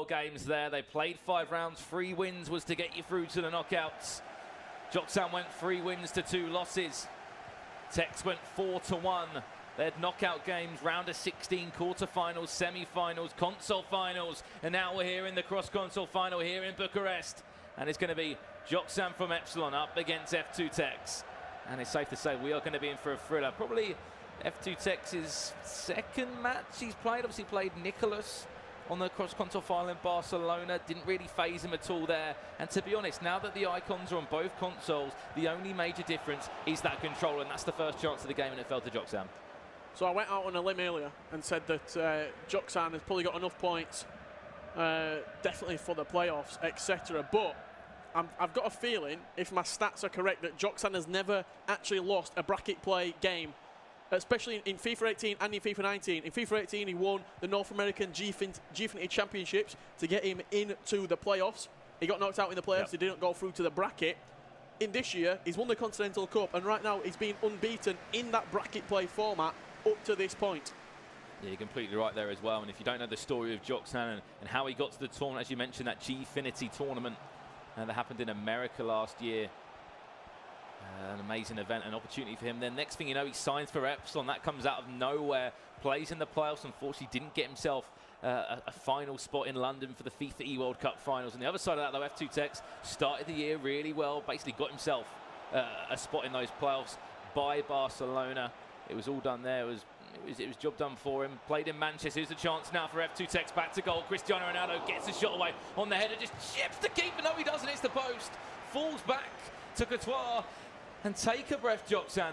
games there. They played 5 rounds. 3 wins was to get you through to the knockouts. Joksan went 3 wins to 2 losses. Tekkz went 4-1. They had knockout games, round of 16, quarterfinals, semi-finals, console finals, and now we're here in the cross-console final here in Bucharest. And it's going to be Joksan from Epsilon up against F2Tekkz. And it's safe to say we are going to be in for a thriller. Probably F2Tekksz's second match he's played. Obviously played Nicholas on the cross-console final in Barcelona. Didn't really phase him at all there. And to be honest, now that the icons are on both consoles, the only major difference is that controller, and that's the first chance of the game, and it fell to Joksan. So I went out on a limb earlier and said that Joksan has probably got enough points, definitely for the playoffs, etc. But I've got a feeling, if my stats are correct, that Joksan has never actually lost a bracket play game, especially in FIFA 18 and in FIFA 19. In FIFA 18, he won the North American FUT Championships to get him into the playoffs. He got knocked out in the playoffs. He didn't go through to the bracket. In this year, he's won the Continental Cup, and right now he's been unbeaten in that bracket play format up to this point. Yeah, you're completely right there as well. And if you don't know the story of Joksan and how he got to the tournament, as you mentioned, that Gfinity tournament that happened in America last year, an amazing event, an opportunity for him. Then next thing you know, he signs for Epsilon. That comes out of nowhere. Plays in the playoffs. Unfortunately, didn't get himself a final spot in London for the FIFA World Cup finals. On the other side of that, though, F2Tekkz started the year really well. Basically got himself a spot in those playoffs by Barcelona. It was all done there. It was job done for him. Played in Manchester. Here's a chance now for F2Tekkz. Back to goal. Cristiano Ronaldo gets the shot away on the header. Just chips the keeper. No, he doesn't. It's the post. Falls back to Courtois. And take a breath, Joksan.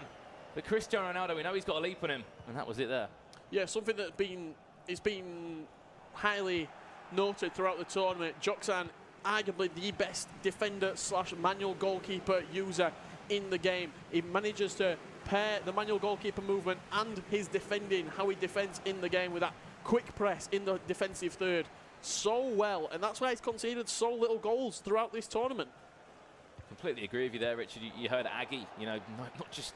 But Cristiano Ronaldo, we know he's got a leap on him. And that was it there. Yeah, something that's been highly noted throughout the tournament. Joksan, arguably the best defender / manual goalkeeper user in the game. He manages to pair the manual goalkeeper movement and his defending, how he defends in the game with that quick press in the defensive third so well, and that's why he's conceded so little goals throughout this tournament. Completely agree with you there, Richard. You heard Aggie, you know, not just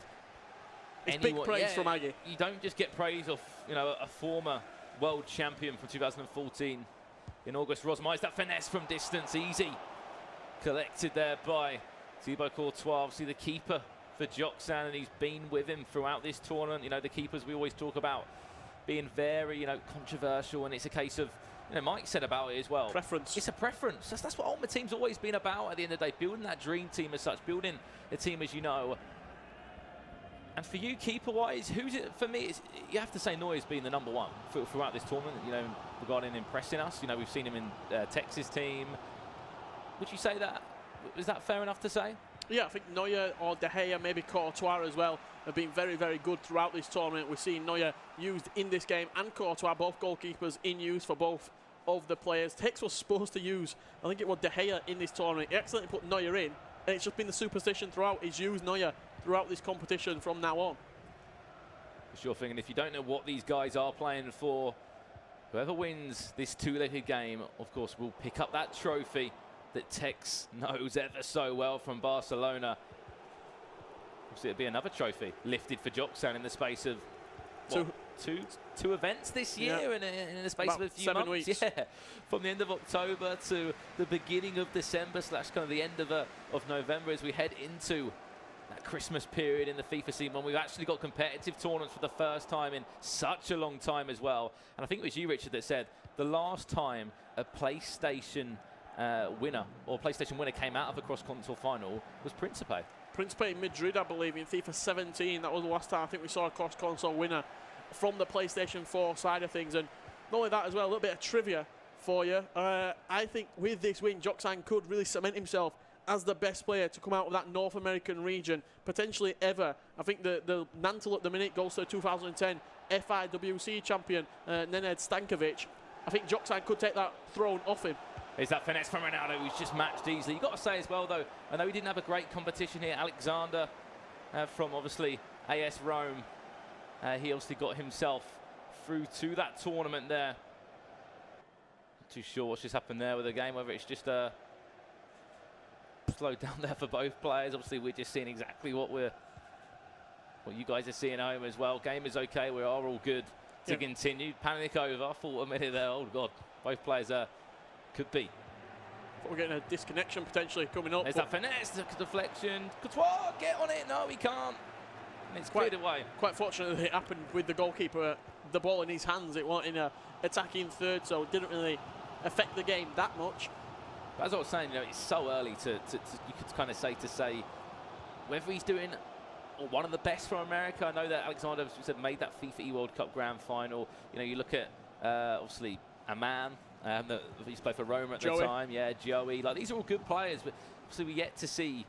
it's big praise from Aggie. You don't just get praise off, you know, a former world champion from 2014 in August Rosmeister. That finesse from distance, easy. Collected there by Thibaut Courtois, obviously the keeper for Joksan, and he's been with him throughout this tournament. You know, the keepers we always talk about being very, you know, controversial, and it's a case of, you know, Mike said about it as well. Preference. It's a preference. That's what Ultimate Team's always been about at the end of the day, building that dream team as such, building a team as you know. And for you, keeper-wise, who's it? For me, you have to say Neuer's been the #1 throughout this tournament, you know, regarding impressing us. You know, we've seen him in Texas team. Would you say that? Is that fair enough to say? Yeah, I think Neuer or De Gea, maybe Courtois as well, have been very, very good throughout this tournament. We're seeing Neuer used in this game and Courtois, both goalkeepers in use for both of the players. Tekkz was supposed to use, I think it was De Gea in this tournament. He accidentally put Neuer in, and it's just been the superstition throughout. He's used Neuer throughout this competition from now on. For sure thing, and if you don't know what these guys are playing for, whoever wins this 2-legged game, of course, will pick up that trophy that Tekkz knows ever so well from Barcelona. Obviously, it'll be another trophy lifted for Joksan in the space of two events this year, and in the space of a few months. Weeks. Yeah, from the end of October to the beginning of December / kind of the end of November as we head into that Christmas period in the FIFA scene when we've actually got competitive tournaments for the first time in such a long time as well. And I think it was you, Richard, that said the last time a PlayStation winner came out of a cross-console final was Principe. Principe in Madrid, I believe, in FIFA 17. That was the last time I think we saw a cross-console winner from the PlayStation 4 side of things. And not only that as well, a little bit of trivia for you. I think with this win, Joksan could really cement himself as the best player to come out of that North American region, potentially ever. I think the mantle at the minute goes to 2010 FIWC champion, Nenad Stankovic. I think Joksan could take that throne off him. Is that finesse from Ronaldo, who's just matched easily. You've got to say as well, though, I know he didn't have a great competition here. Alexander from, obviously, AS Rome. He obviously got himself through to that tournament there. Not too sure what's just happened there with the game, whether it's just slowed down there for both players. Obviously, we're just seeing exactly what you guys are seeing at home as well. Game is okay. We are all good to continue. Panic over. I thought a minute there. Oh, God. Both players are Could be. We're getting a disconnection potentially coming up. There's that finesse, the deflection. Courtois, get on it. No, he can't. And it's cleared away. Quite fortunate that it happened with the goalkeeper, the ball in his hands. It wasn't in a attacking third, so it didn't really affect the game that much. But as I was saying, you know, it's so early to you could kind of say whether he's doing one of the best from America. I know that Alexander, as we said, made that FIFA World Cup grand final. You know, you look at obviously a man that used to play for Roma at the time. Yeah, Joey. Like, these are all good players, but obviously we yet to see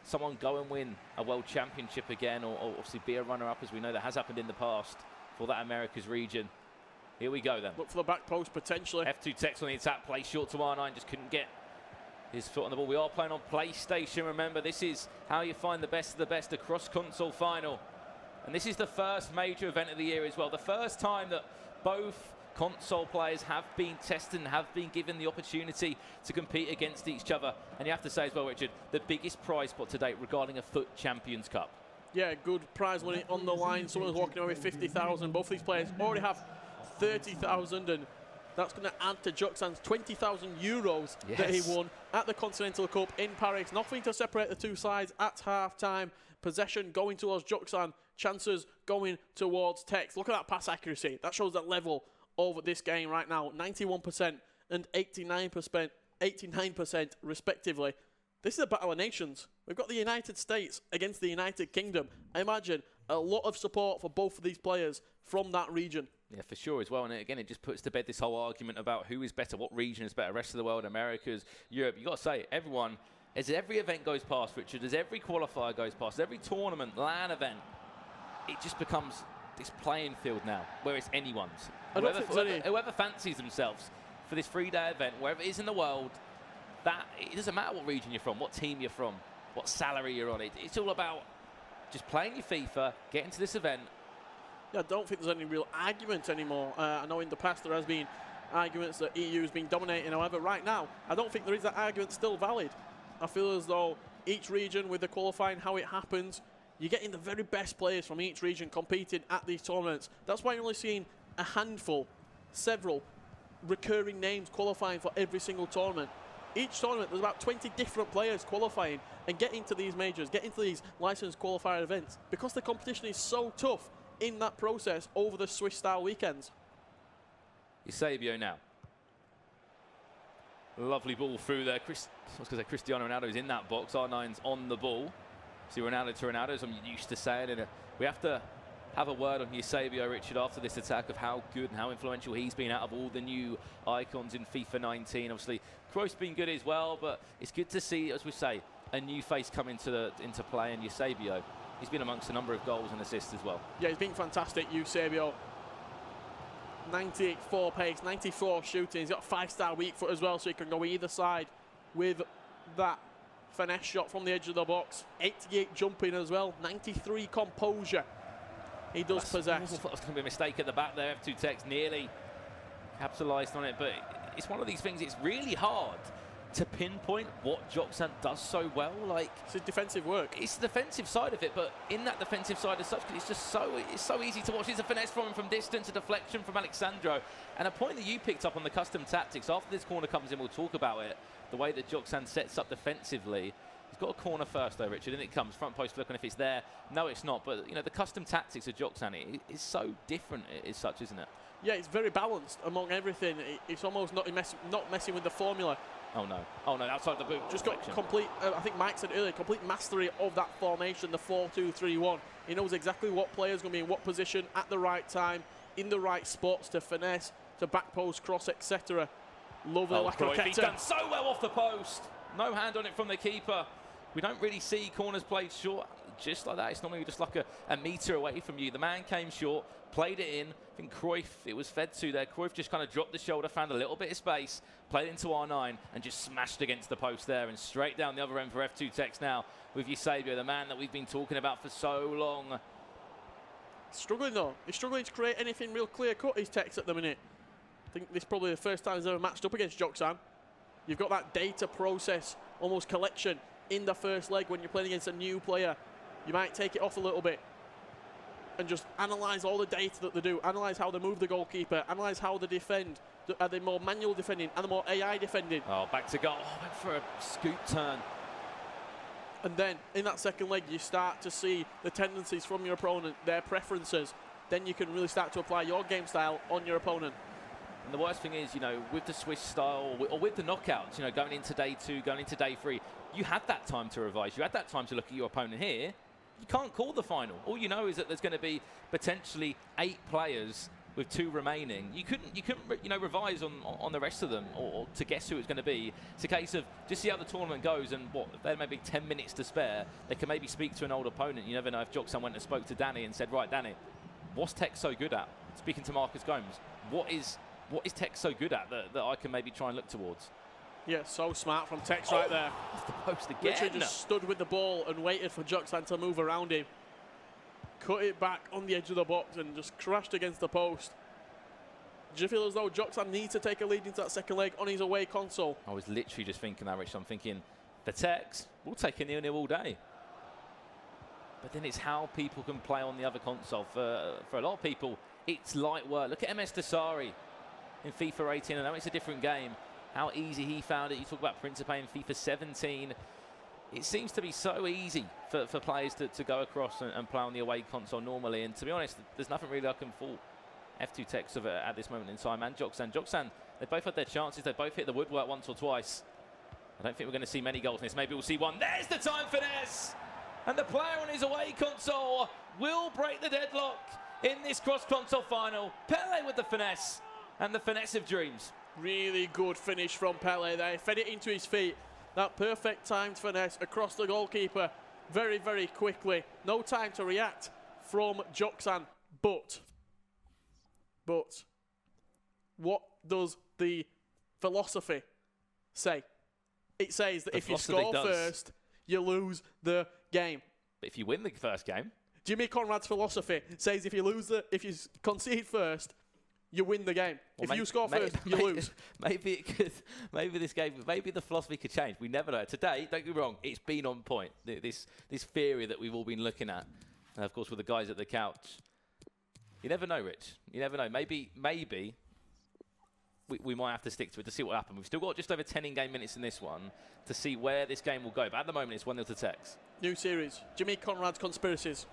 someone go and win a World Championship again, or obviously be a runner-up, as we know that has happened in the past for that Americas region. Here we go then. Look for the back post potentially. F2Tekkz on the attack, play short to R9, just couldn't get his foot on the ball. We are playing on PlayStation, remember. This is how you find the best of the best, a cross-console final. And this is the first major event of the year as well. The first time that both console players have been tested and have been given the opportunity to compete against each other. And you have to say as well, Richard, the biggest prize pot to date regarding a FUT Champions Cup. Yeah, good prize money on the line. Someone's walking away with 50,000. Both these players already have 30,000, and that's going to add to Joksan's 20,000 euros that he won at the Continental Cup in Paris. Nothing to separate the two sides at half-time. Possession going towards Joksan, chances going towards Tekkz. Look at that pass accuracy. That shows that level over this game right now. 91% and 89% respectively. This is a battle of nations. We've got the United States against the United Kingdom. I imagine a lot of support for both of these players from that region. Yeah, for sure as well. And again, it just puts to bed this whole argument about who is better, what region is better, rest of the world, Americas, Europe. You've got to say, everyone, as every event goes past, Richard, as every qualifier goes past, every tournament, LAN event, it just becomes this playing field now, where it's anyone's. Whoever fancies themselves for this 3-day event, wherever it is in the world, that it doesn't matter what region you're from, what team you're from, what salary you're on. It's all about just playing your FIFA, getting to this event. Yeah, I don't think there's any real argument anymore. I know in the past there has been arguments that EU has been dominating. However, right now, I don't think there is that argument still valid. I feel as though each region, with the qualifying, how it happens, you're getting the very best players from each region competing at these tournaments. That's why you're only seeing a handful, several recurring names qualifying for every single tournament. Each tournament, there's about 20 different players qualifying and getting to these majors, getting to these licensed qualifier events, because the competition is so tough in that process over the Swiss-style weekends. Eusebio now. Lovely ball through there. I was going to say Cristiano Ronaldo's in that box. R9's on the ball. See, Ronaldo to Ronaldo, as I'm used to saying. And we have to have a word on Eusebio, Richard, after this attack, of how good and how influential he's been out of all the new icons in FIFA 19. Obviously, Cruyff's been good as well, but it's good to see, as we say, a new face come into play. And Eusebio, he's been amongst a number of goals and assists as well. Yeah, he's been fantastic, Eusebio. 94 pace, 94 shooting. He's got a 5-star weak foot as well, so he can go either side with that finesse shot from the edge of the box. 88 jumping as well, 93 composure. He does possess. That's going to be a mistake at the back there. F2Tekkz nearly capitalised on it, but it's one of these things, it's really hard to pinpoint what Joksan does so well. Like, it's his defensive work. It's the defensive side of it, but in that defensive side as such, it's just so easy to watch. It's a finesse from him from distance, a deflection from Alexandro, and a point that you picked up on the custom tactics. After this corner comes in, we'll talk about it. The way that Joksan sets up defensively. He's got a corner first though, Richard, and it comes front post looking if it's there. No, it's not. But you know, the custom tactics of Joksan is so different as such, isn't it? Yeah, it's very balanced among everything. It's almost not messing with the formula. Oh no, outside the boot. Just got complete, I think Mike said earlier, complete mastery of that formation, the 4-2-3-1. He knows exactly what player's going to be in what position at the right time, in the right spots to finesse, to back post, cross, etc. Lovely, He's done so well off the post. No hand on it from the keeper. We don't really see corners played short just like that. It's normally just like a metre away from you. The man came short, played it in. I think Cruyff, it was fed to there. Cruyff just kind of dropped the shoulder, found a little bit of space, played into R9 and just smashed against the post there, and straight down the other end for F2Tekkz now with Eusebio, the man that we've been talking about for so long. Struggling though. He's struggling to create anything real clear-cut, his Tekkz at the minute. I think this is probably the first time he's ever matched up against Joksan. You've got that data process, almost collection, in the first leg when you're playing against a new player. You might take it off a little bit and just analyse all the data that they do, analyse how they move the goalkeeper, analyse how they defend, Are they more manual defending? Are they more AI defending? Oh, back to goal. Oh, went for a scoop turn. And then in that second leg, you start to see the tendencies from your opponent, their preferences. Then you can really start to apply your game style on your opponent. And the worst thing is, you know, with the Swiss style, or with the knockouts, you know, going into day 2, going into day 3, you had that time to revise. You had that time to look at your opponent. Here, you can't call the final. All you know is that there's going to be potentially 8 players with 2 remaining. You couldn't, you know, revise on the rest of them or to guess who it's going to be. It's a case of just see how the tournament goes, and what, if there may be 10 minutes to spare, they can maybe speak to an old opponent. You never know if Joksan went and spoke to Danny and said, right, Danny, what's Tekkz so good at? Speaking to Marcus Gomes, what is Tekkz so good at that I can maybe try and look towards? Yeah, so smart from Tekkz right there. Off the post again. Literally just stood with the ball and waited for Joksan to move around him. Cut it back on the edge of the box and just crashed against the post. Do you feel as though Joksan needs to take a lead into that second leg on his away console? I was literally just thinking that, Rich. I'm thinking, for Tekkz, we'll take a 0-0 all day. But then it's how people can play on the other console. For a lot of people, it's light work. Look at MS Desari in FIFA 18. I know it's a different game. How easy he found it. You talk about Principe in FIFA 17. It seems to be so easy for players to go across and play on the away console normally. And to be honest, there's nothing really I can fault F2Tekkz of it at this moment in time. And Joksan, they both had their chances. They both hit the woodwork once or twice. I don't think we're going to see many goals in this. Maybe we'll see one. There's the time finesse! And the player on his away console will break the deadlock in this cross-console final. Pele with the finesse, and the finesse of dreams. Really good finish from Pele there. Fed it into his feet. That perfect timed finesse across the goalkeeper very, very quickly. No time to react from Joksan. But what does the philosophy say? It says that if you score first, you lose the game. But if you win the first game, Jimmy Conrad's philosophy says if you concede first, you win the game. Well, if you score first, you lose. Maybe the philosophy could change. We never know. Today, don't get me wrong, it's been on point. This theory that we've all been looking at, and of course with the guys at the couch. You never know, Rich. You never know. Maybe we might have to stick to it to see what happens. We've still got just over 10 in-game minutes in this one to see where this game will go. But at the moment, it's 1-0 to Tekkz. New series, Jimmy Conrad's Conspiracies.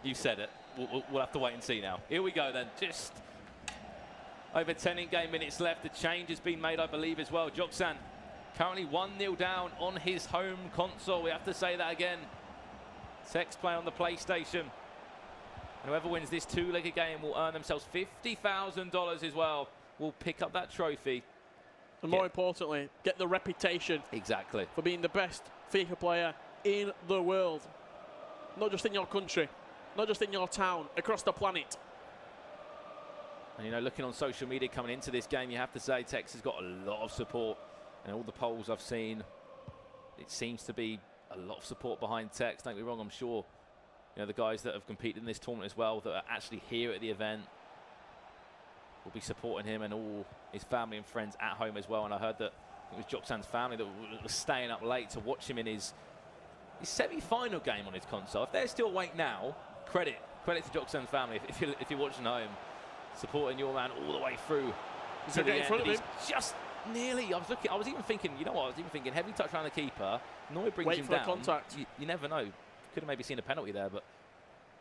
You said it. We'll have to wait and see now. Here we go then. Just over 10 in-game minutes left. The change has been made, I believe, as well. Joksan currently 1-0 down on his home console. We have to say that again. Tekkz playing on the PlayStation. And whoever wins this 2-legged game will earn themselves $50,000 as well. Will pick up that trophy. And more importantly, get the reputation. Exactly. For being the best FIFA player in the world. Not just in your country. Not just in your town. Across the planet. And you know, looking on social media coming into this game, you have to say Tekkz has got a lot of support. And all the polls I've seen, it seems to be a lot of support behind Tekkz. Don't get me wrong, I'm sure you know the guys that have competed in this tournament as well, that are actually here at the event, will be supporting him and all his family and friends at home as well. And I heard that it was Joksan's family that was staying up late to watch him in his semi-final game on his console. If they're still awake now, credit to Joksan's family. If you're watching at home, supporting your man all the way through to the end. He's just nearly. I was even thinking. You know what? I was even thinking heavy touch around the keeper. Normally brings him down. Contact. You never know. Could have maybe seen a penalty there, but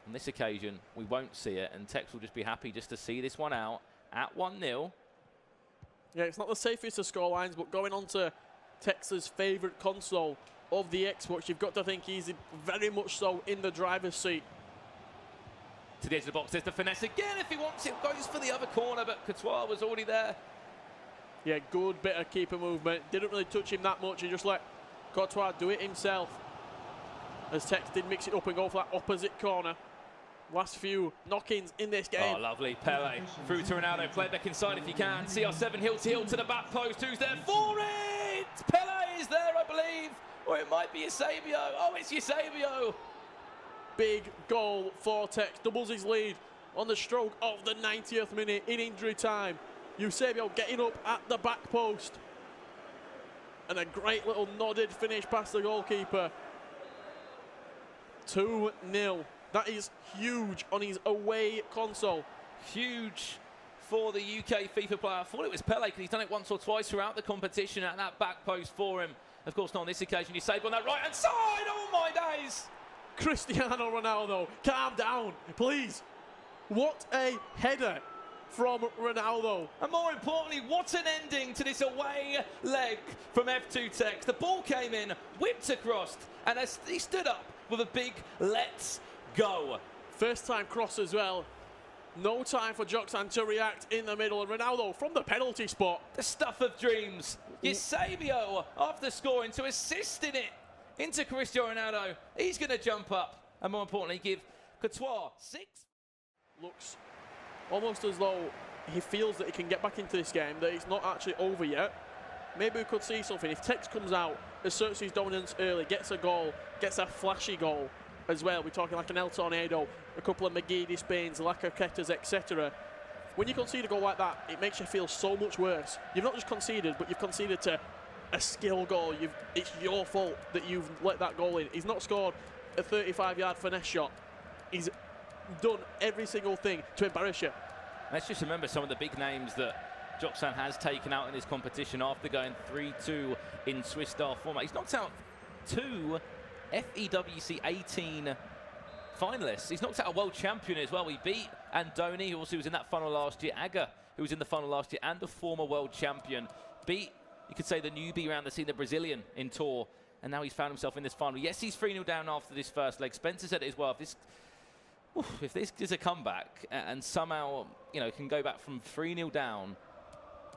on this occasion we won't see it, and Tekkz will just be happy just to see this one out at 1-0. Yeah, it's not the safest of scorelines, but going on to Tekkz's favourite console of the Xbox, you've got to think he's very much so in the driver's seat. To the edge of the box, there's the finesse again. If he wants it, goes for the other corner, but Courtois was already there. Yeah, good bit of keeper movement. Didn't really touch him that much. He just let Courtois do it himself. As Tekkz did mix it up and go for that opposite corner. Last few knock-ins in this game. Oh, lovely. Pele through to Ronaldo. Play back inside if you can. CR7 heel to heel to the back post. Who's there for it? Pele is there, I believe. Or it might be Eusebio. Oh, it's Eusebio. Big goal for Tekkz. Doubles his lead on the stroke of the 90th minute in injury time. Eusebio getting up at the back post. And a great little nodded finish past the goalkeeper. 2-0. That is huge on his away console. Huge for the UK FIFA player. I thought it was Pele because he's done it once or twice throughout the competition at that back post for him. Of course, not on this occasion. He saved on that right-hand side. Oh, my days. Cristiano Ronaldo, calm down, please. What a header from Ronaldo. And more importantly, what an ending to this away leg from F2Tekkz. The ball came in, whipped across, and as he stood up with a big let's go. First time cross as well. No time for Joksan to react in the middle. And Ronaldo from the penalty spot. The stuff of dreams. Eusebio, after scoring, to assist in it into Cristiano Ronaldo. He's going to jump up and, more importantly, give Courtois 6. Looks almost as though he feels that he can get back into this game, that it's not actually over yet. Maybe we could see something. If Tekkz comes out, asserts his dominance early, gets a goal, gets a flashy goal as well. We're talking like an El Tornado, a couple of McGeady spins, Lacazette, etc. When you concede a goal like that, it makes you feel so much worse. You've not just conceded, but you've conceded to a skill goal. It's your fault that you've let that goal in. He's not scored a 35-yard finesse shot. He's done every single thing to embarrass you. Let's just remember some of the big names that Joksan has taken out in this competition after going 3-2 in Swiss-style format. He's knocked out 2 FEWC 18 finalists. He's knocked out a world champion as well. He beat Andoni, who also was in that funnel last year, Aga, who was in the funnel last year, and a former world champion. Beat, you could say, the newbie around the scene, the Brazilian in Tour, and now he's found himself in this final. Yes, he's 3-0 down after this first leg. Spencer said it as well. If this is a comeback and somehow, you know, can go back from 3-0 down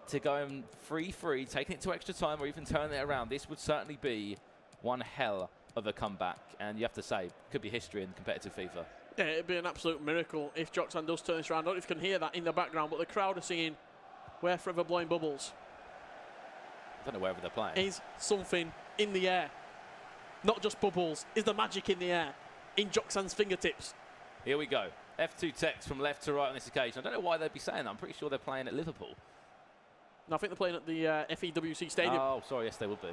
to going 3-3, taking it to extra time or even turning it around, this would certainly be one hell of a comeback. And you have to say, could be history in competitive FIFA. Yeah, it'd be an absolute miracle if Joksan does turn this around. I don't know if you can hear that in the background, but the crowd are singing "We're Forever Blowing Bubbles." I don't know wherever they're playing. Is something in the air. Not just bubbles, is the magic in the air, in Joksan's fingertips. Here we go. F2Tekkz from left to right on this occasion. I don't know why they'd be saying that. I'm pretty sure they're playing at Liverpool. No, I think they're playing at the FEWC Stadium. Oh, sorry, yes, they would be.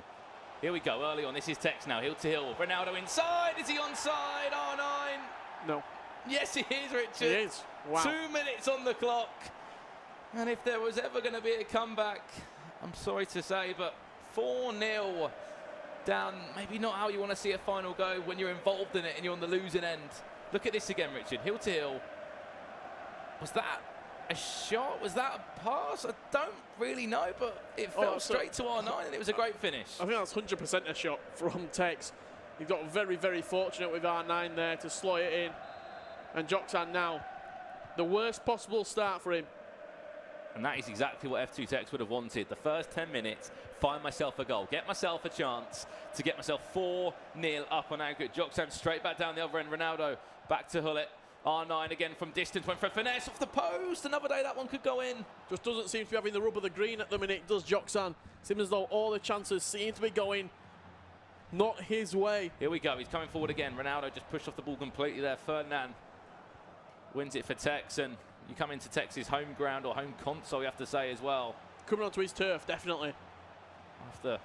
Here we go, early on. This is Tekkz now, heel to heel. Ronaldo inside. Is he onside? R9. No. Yes, he is, Richard. He is. Wow. 2 minutes on the clock. And if there was ever going to be a comeback, I'm sorry to say, but 4-0 down. Maybe not how you want to see a final go when you're involved in it and you're on the losing end. Look at this again, Richard. Heel to heel. Was that a shot? Was that a pass? I don't really know, but it fell straight to R9 and it was a great finish. I think that's 100% a shot from Tekkz. He got very, very fortunate with R9 there to slow it in. And Joksan now, the worst possible start for him. And that is exactly what F2Tekkz would have wanted. The first 10 minutes, find myself a goal. Get myself a chance to get myself 4-0 up on aggregate. Joksan straight back down the other end. Ronaldo back to Hullet. R9 again from distance. Went for a finesse off the post. Another day that one could go in. Just doesn't seem to be having the rub of the green at the minute, does Joksan. Seems as though all the chances seem to be going not his way. Here we go. He's coming forward again. Ronaldo just pushed off the ball completely there. Ferdinand wins it for Tekkz, and you come into Tekkz's home ground or home console, you have to say as well. Coming onto his turf, definitely. After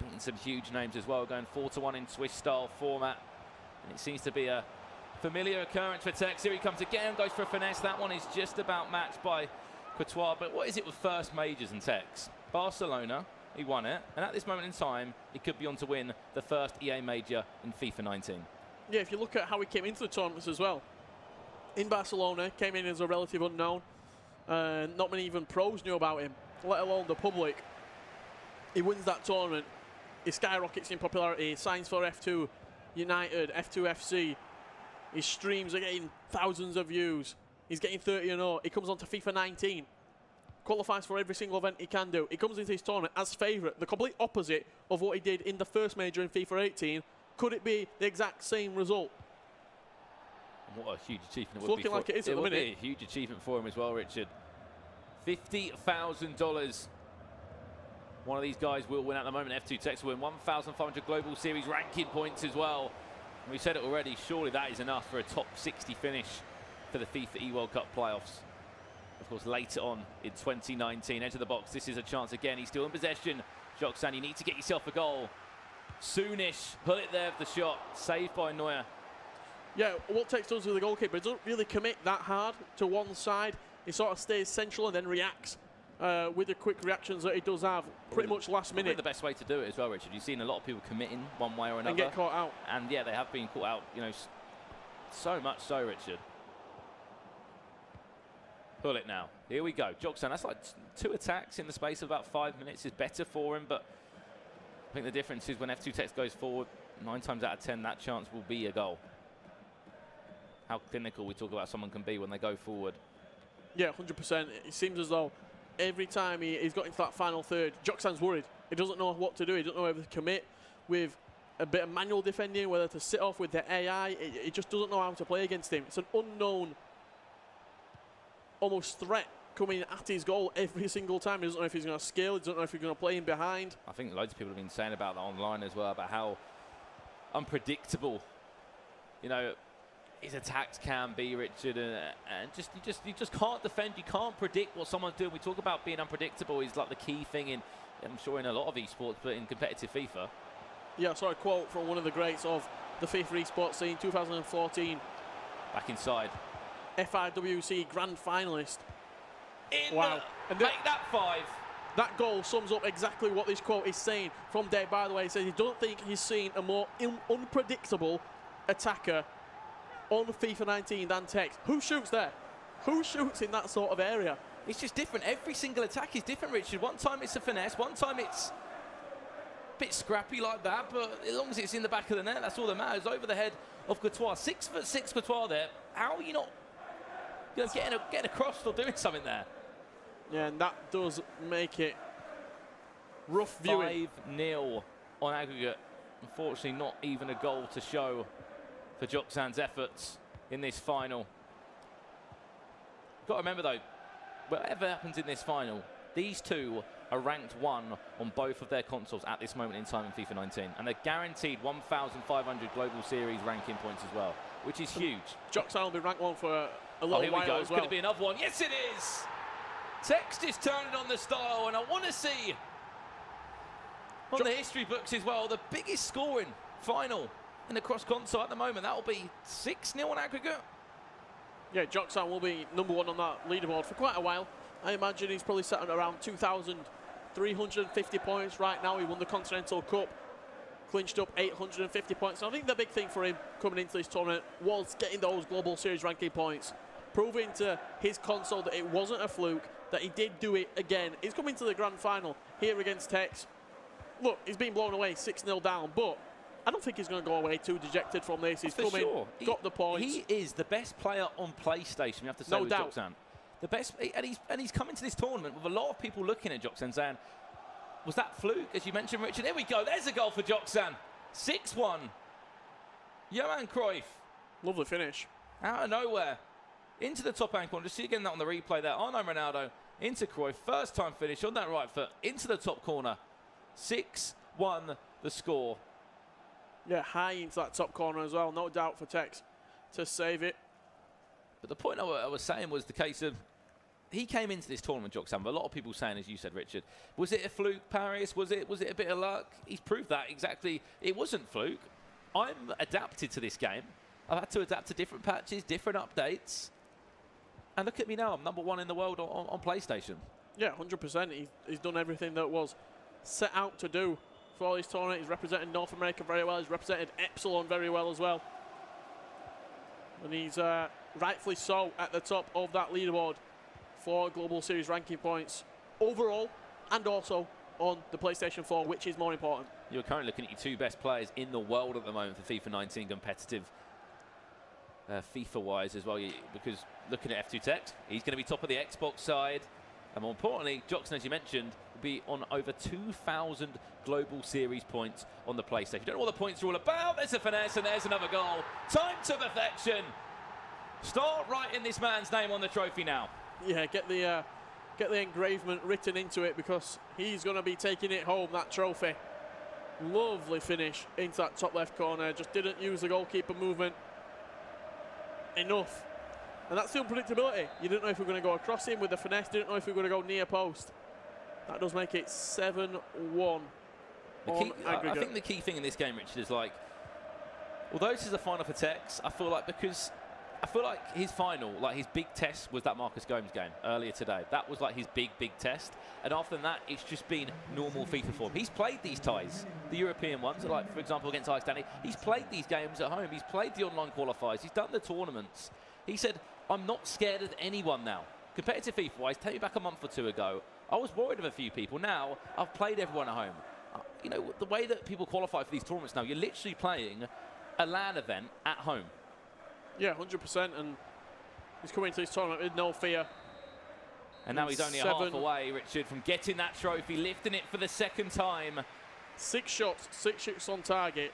beating some huge names as well, going 4-1 in Swiss-style format. And it seems to be a familiar occurrence for Tekkz. Here he comes again, goes for a finesse. That one is just about matched by Courtois. But what is it with first majors and Tekkz? Barcelona, he won it. And at this moment in time, he could be on to win the first EA major in FIFA 19. Yeah, if you look at how he came into the tournaments as well. In Barcelona, came in as a relative unknown. Not many even pros knew about him, let alone the public. He wins that tournament. He skyrockets in popularity. He signs for F2 United, F2FC. His streams are getting thousands of views. He's getting 30-0. He comes on to FIFA 19. Qualifies for every single event he can do. He comes into his tournament as favourite, the complete opposite of what he did in the first major in FIFA 18. Could it be the exact same result? What a huge achievement it would be. Looking like it is at the minute. It would be a huge achievement for him as well, Richard. $50,000. One of these guys will win at the moment. F2Tekkz will win 1,500 Global Series ranking points as well. And we said it already, surely that is enough for a top 60 finish for the FIFA E-World Cup playoffs. Of course, later on in 2019, enter the box. This is a chance again. He's still in possession. Joksan, you need to get yourself a goal. Soonish, pull it there for the shot. Saved by Neuer. Yeah, what Tekkz does with the goalkeeper, he doesn't really commit that hard to one side. He sort of stays central and then reacts with the quick reactions that he does have pretty much last Probably minute. the best way to do it as well, Richard. You've seen a lot of people committing one way or another. And get caught out. And yeah, they have been caught out, you know, so much so, Richard. Pull it now. Here we go. Joksan, that's like 2 attacks in the space of about 5 minutes is better for him, but I think the difference is when F2Tekkz goes forward, 9 times out of 10, that chance will be a goal. How clinical we talk about someone can be when they go forward. Yeah, 100%. It seems as though every time he's got into that final third, Joksan's worried. He doesn't know what to do. He doesn't know whether to commit with a bit of manual defending, whether to sit off with the AI. He just doesn't know how to play against him. It's an unknown, almost threat coming at his goal every single time. He doesn't know if he's going to scale. He doesn't know if he's going to play him behind. I think loads of people have been saying about that online as well, about how unpredictable, you know, his attacks can be, Richard, and you just can't defend. You can't predict what someone's doing. We talk about being unpredictable is like the key thing in, I'm sure, in a lot of esports, but in competitive FIFA. Yeah, I saw a quote from one of the greats of the FIFA esports scene, 2014. Back inside. FIWC Grand Finalist. Wow. And make that 5. That goal sums up exactly what this quote is saying from Dave, by the way. He says he don't think he's seen a more unpredictable attacker on FIFA 19 than Tekkz. Who shoots there? Who shoots in that sort of area? It's just different. Every single attack is different, Richard. One time it's a finesse, one time it's a bit scrappy like that, but as long as it's in the back of the net, that's all that matters. Over the head of Courtois. 6'6" Courtois there. How are you not, you know, getting across or doing something there? Yeah, and that does make it rough viewing. 5-0 on aggregate. Unfortunately, not even a goal to show for Joksan's efforts in this final. Got to remember though, whatever happens in this final, these two are ranked 1 on both of their consoles at this moment in time in FIFA 19, and they're guaranteed 1,500 global series ranking points as well, which is huge. Joksan will be ranked 1 for a little while as well. It's going to be another one. Yes, it is. Tekkz is turning on the style, and I want to see on the history books as well the biggest scoring final in the cross console at the moment. That will be 6-0 on aggregate. Yeah, Joksan will be number 1 on that leaderboard for quite a while. I imagine he's probably sat at around 2,350 points right now. He won the Continental Cup, clinched up 850 points. So I think the big thing for him coming into this tournament was getting those Global Series ranking points, proving to his console that it wasn't a fluke, that he did do it again. He's coming to the grand final here against Tekkz. Look, he's been blown away 6-0 down, but I don't think he's going to go away too dejected from this. He's come in, got the points. He is the best player on PlayStation, you have to say, with Joksan. The best, and he's coming to this tournament with a lot of people looking at Joksan saying, was that fluke, as you mentioned, Richard? There we go, there's a goal for Joksan. 6-1. Johan Cruyff. Lovely finish. Out of nowhere. Into the top hand corner. Just see again that on the replay there. Arno Ronaldo into Cruyff. First time finish on that right foot. Into the top corner. 6-1 the score. Yeah, high into that top corner as well. No doubt for Tekkz to save it. But the point I was saying was the case of he came into this tournament, Joksan, with a lot of people saying, as you said, Richard, was it a fluke, Paris? Was it a bit of luck? He's proved that exactly. It wasn't fluke. I'm adapted to this game. I've had to adapt to different patches, different updates. And look at me now. I'm number 1 in the world on PlayStation. Yeah, 100%. He's done everything that was set out to do for this tournament. He's represented North America very well. He's represented Epsilon very well as well. And he's rightfully so at the top of that leaderboard for Global Series ranking points overall and also on the PlayStation 4, which is more important. You're currently looking at your 2 best players in the world at the moment for FIFA 19 competitive FIFA-wise as well, because looking at F2Tekkz, he's going to be top of the Xbox side. And more importantly, Joksan, as you mentioned, will be on over 2,000 Global Series points on the PlayStation. You don't know what the points are all about. There's a finesse and there's another goal. Time to perfection. Start writing this man's name on the trophy now. Yeah, get the engravement written into it, because he's going to be taking it home, that trophy. Lovely finish into that top left corner. Just didn't use the goalkeeper movement enough. And that's the unpredictability. You didn't know if we were going to go across him with the finesse. Didn't know if we were going to go near post. That does make it 7-1 on aggregate. I think the key thing in this game, Richard, is like, although this is a final for Tekkz, I feel like because I feel like his final, like his big test was that Marcus Gomes game earlier today. That was like his big test. And after that, it's just been normal FIFA form. He's played these ties, the European ones, like for example against Alex Danny. He's played these games at home. He's played the online qualifiers. He's done the tournaments. He said, I'm not scared of anyone now. Competitive FIFA-wise, take me back a month or two ago, I was worried of a few people. Now, I've played everyone at home. You know, the way that people qualify for these tournaments now, you're literally playing a LAN event at home. Yeah, 100%, and he's coming into this tournament with no fear. And now he's only a half away, Richard, from getting that trophy, lifting it for the second time. 6 shots on target,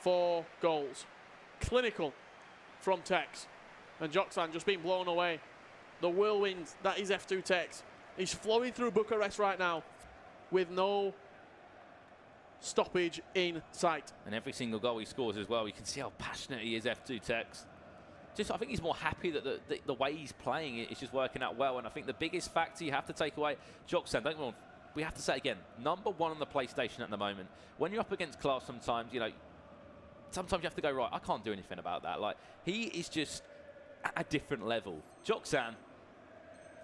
4 goals. Clinical from Tekkz. And Joksan just being blown away. The whirlwind, that is F2Tekkz. He's flowing through Bucharest right now with no stoppage in sight. And every single goal he scores as well, you can see how passionate he is, F2Tekkz. I think he's more happy that the way he's playing it is just working out well. And I think the biggest factor you have to take away, Joksan, don't get me wrong, we have to say it again, #1 on the PlayStation at the moment. When you're up against class sometimes, you know, sometimes you have to go, right, I can't do anything about that. Like, he is just at a different level. Joksan,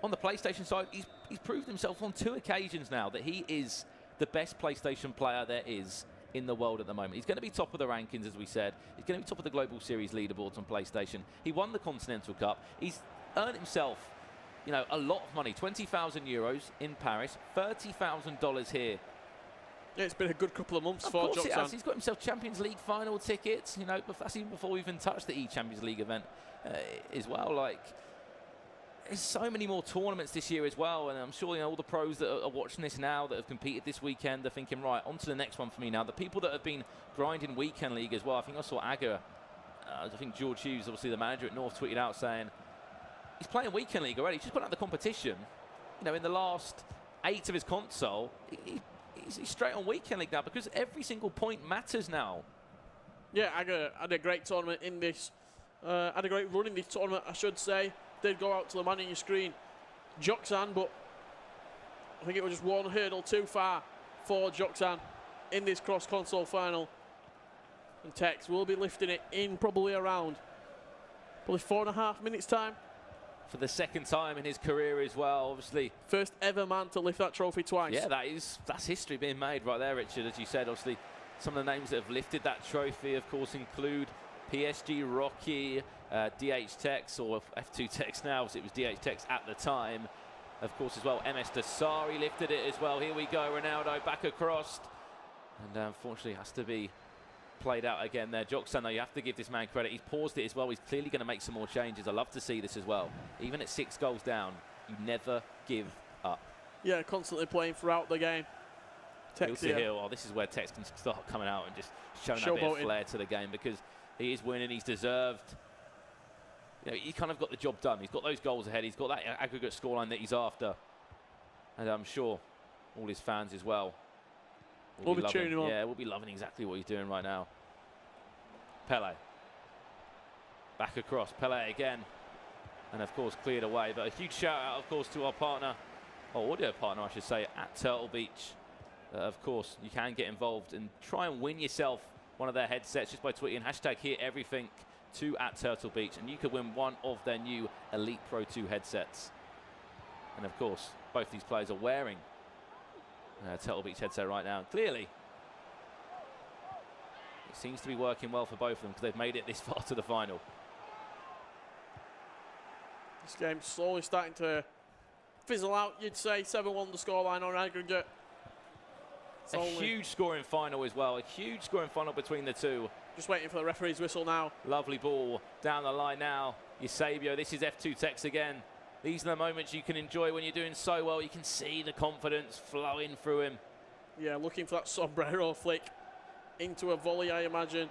on the PlayStation side, he's proved himself on 2 occasions now that he is the best PlayStation player there is in the world at the moment. He's going to be top of the rankings, as we said. He's going to be top of the Global Series leaderboards on PlayStation. He won the Continental Cup. He's earned himself, you know, a lot of money. 20,000 euros in Paris, $30,000 here. Yeah, it's been a good couple of months for Joksan. Of course it has. He's got himself Champions League final tickets. You know, that's even before we even touched the EA Champions League event as well. Like, there's so many more tournaments this year as well, and I'm sure, you know, all the pros that are watching this now that have competed this weekend are thinking, right, on to the next one for me now. The people that have been grinding weekend league as well. I think I saw Aga, I think George Hughes, obviously the manager at North, tweeted out saying he's playing weekend league already. He's just put out the competition. You know, in the last 8 of his console, he's straight on weekend league now because every single point matters now. Yeah, Aga had a great tournament in this. Had a great run in this tournament, I should say. Did go out to the man on your screen, Joksan, but I think it was just one hurdle too far for Joksan in this cross-console final. And Tekkz will be lifting it in probably around 4.5 minutes time. For the second time in his career as well, obviously. First ever man to lift that trophy twice. Yeah, that's history being made right there, Richard. As you said, obviously, some of the names that have lifted that trophy, of course, include PSG Rocky, DH-Tekkz, or F2Tekkz now, so it was DH-Tekkz at the time. Of course, as well, MS Dasari lifted it as well. Here we go, Ronaldo back across. And unfortunately, has to be played out again there. Joksan, though, you have to give this man credit. He's paused it as well. He's clearly going to make some more changes. I love to see this as well. Even at 6 goals down, you never give up. Yeah, constantly playing throughout the game. Tekkz here. Oh, this is where Tekkz can start coming out and just showing a bit of flair to the game, because he is winning. He's deserved. You know, he kind of got the job done. He's got those goals ahead. He's got that aggregate scoreline that he's after. And I'm sure all his fans as well will be cheering him on. Yeah, we'll be loving exactly what he's doing right now. Pele. Back across. Pele again. And, of course, cleared away. But a huge shout-out, of course, to our partner, or audio partner, I should say, at Turtle Beach. Of course, you can get involved and try and win yourself one of their headsets just by tweeting #HearEverything to @Turtle Beach, and you could win one of their new Elite Pro 2 headsets. And of course, both these players are wearing Turtle Beach headset right now. And clearly, it seems to be working well for both of them because they've made it this far to the final. This game's slowly starting to fizzle out, you'd say. 7-1 the scoreline on aggregate. A huge scoring final as well. A huge scoring final between the two. Just waiting for the referee's whistle now. Lovely ball down the line now. Eusebio, this is F2Tekkz again. These are the moments you can enjoy when you're doing so well. You can see the confidence flowing through him. Yeah, looking for that sombrero flick into a volley, I imagine.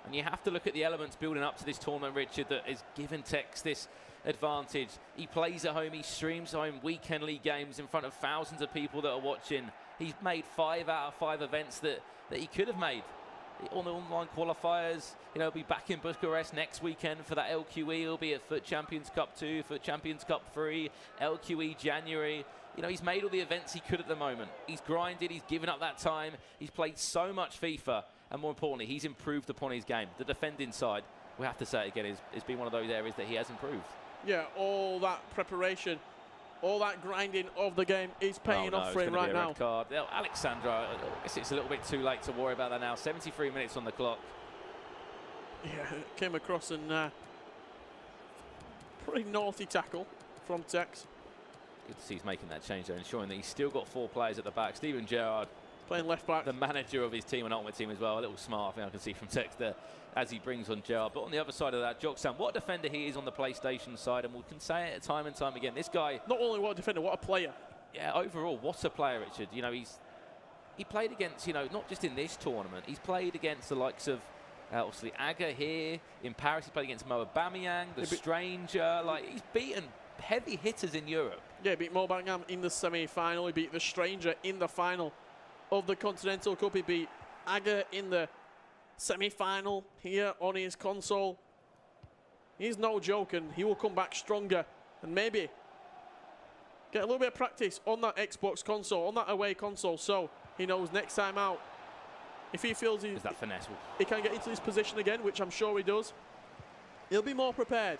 And you have to look at the elements building up to this tournament, Richard, that has given Tekkz this advantage. He plays at home, he streams home weekend league games in front of thousands of people that are watching. He's made 5 out of 5 events that he could have made. On the online qualifiers, you know, he'll be back in Bucharest next weekend for that LQE. He'll be at FUT Champions Cup 2, FUT Champions Cup 3, LQE January. You know, he's made all the events he could at the moment. He's grinded, he's given up that time. He's played so much FIFA, and more importantly, he's improved upon his game. The defending side, we have to say it again, it's been one of those areas that he has improved. Yeah, all that preparation, all that grinding of the game is paying off for him right now. Card. Alexandra, I guess it's a little bit too late to worry about that now. 73 minutes on the clock. Yeah, came across and pretty naughty tackle from Tekkz. Good to see he's making that change though, ensuring that he's still got 4 players at the back. Steven Gerrard, playing left back. The manager of his team and ultimate team as well. A little smart, I think I can see from Tekkz there as he brings on Gerrard. But on the other side of that, Joksan, what a defender he is on the PlayStation side, and we can say it time and time again. This guy, not only what a defender, what a player. Yeah, overall, what a player, Richard. You know, he played against, you know, not just in this tournament. He's played against the likes of obviously Aga here in Paris. He played against Mo Aubameyang, the Stranger. Like, he's beaten heavy hitters in Europe. Yeah, he beat Mo Aubameyang in the semi-final. He beat the Stranger in the final of the Continental Cup. He beat Aga in the semi-final here on his console. He's no joke, and he will come back stronger and maybe get a little bit of practice on that Xbox console, on that away console, so he knows next time out, if he feels he can get into this position again, which I'm sure he does, he'll be more prepared.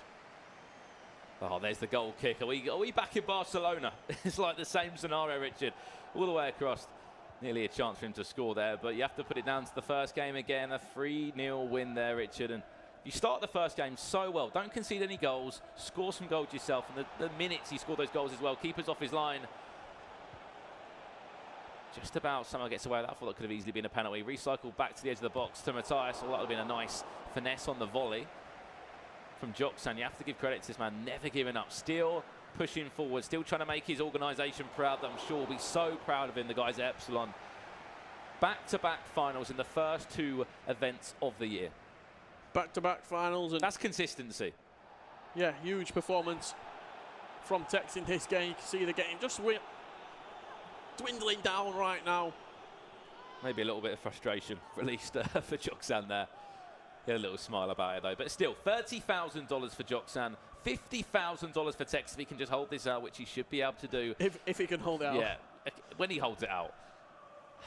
Oh, there's the goal kick. Are we back in Barcelona? It's like the same scenario, Richard, all the way across. Nearly a chance for him to score there, but you have to put it down to the first game again. A 3-0 win there, Richard. And you start the first game so well. Don't concede any goals. Score some goals yourself. And the minutes he scored those goals as well. Keeper's off his line. Just about somehow gets away with that. I thought that could have easily been a penalty. Recycled back to the edge of the box to Matthias. Well, that would have been a nice finesse on the volley from Joksan. You have to give credit to this man. Never giving up. Still pushing forward. Still trying to make his organisation proud. That I'm sure will be so proud of him. The guys at Epsilon. Back-to-back finals in the first 2 events of the year. Back-to-back finals. And that's consistency. Yeah, huge performance from Tekkz in this game. You can see the game just dwindling down right now. Maybe a little bit of frustration released for Joksan there. He had a little smile about it though. But still, $30,000 for Joksan. $50,000 for Tekkz if he can just hold this out, which he should be able to do. If he can hold it out. Yeah, when he holds it out.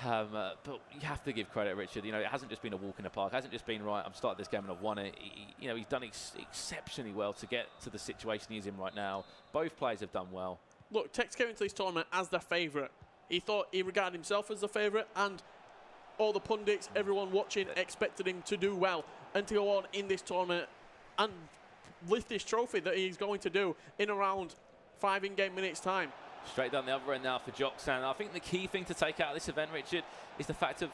But you have to give credit, Richard. You know, it hasn't just been a walk in the park. It hasn't just been, right, I've started this game and I've won it. You know, he's done exceptionally well to get to the situation he's in right now. Both players have done well. Look, Tekkz came into this tournament as the favourite. He thought he regarded himself as the favourite, and all the pundits, everyone watching, expected him to do well and to go on in this tournament and lift this trophy that he's going to do in around 5 in-game minutes time. Straight down the other end now for Joksan. I think the key thing to take out of this event, Richard, is the fact of,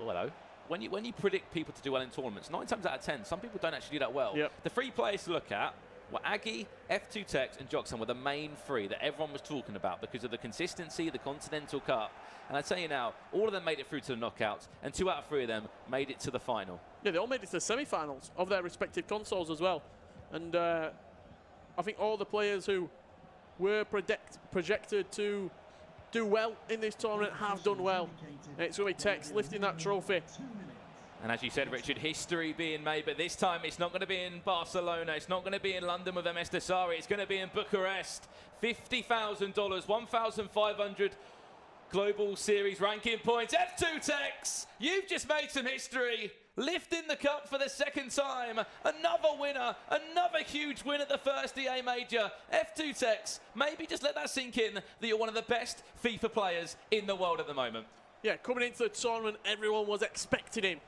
oh, hello, when you predict people to do well in tournaments, 9 times out of 10, some people don't actually do that well. Yep. The 3 players to look at were Aggie, F2Tekkz and Joksan were the main 3 that everyone was talking about because of the consistency, the Continental Cup. And I tell you now, all of them made it through to the knockouts, and 2 out of 3 of them made it to the final. Yeah, they all made it to the semi-finals of their respective consoles as well. And I think all the players who were projected to do well in this tournament have done well. And it's going to be Tekkz lifting that trophy. And as you said, Richard, history being made, but this time it's not going to be in Barcelona, it's not going to be in London with MS Dasari, it's going to be in Bucharest. $50,000, 1,500 Global Series ranking points. F2Tekkz, you've just made some history, lifting the cup for the 2nd time. Another winner, another huge win at the first EA Major. F2Tekkz, maybe just let that sink in that you're one of the best FIFA players in the world at the moment. Yeah, coming into the tournament, everyone was expecting him.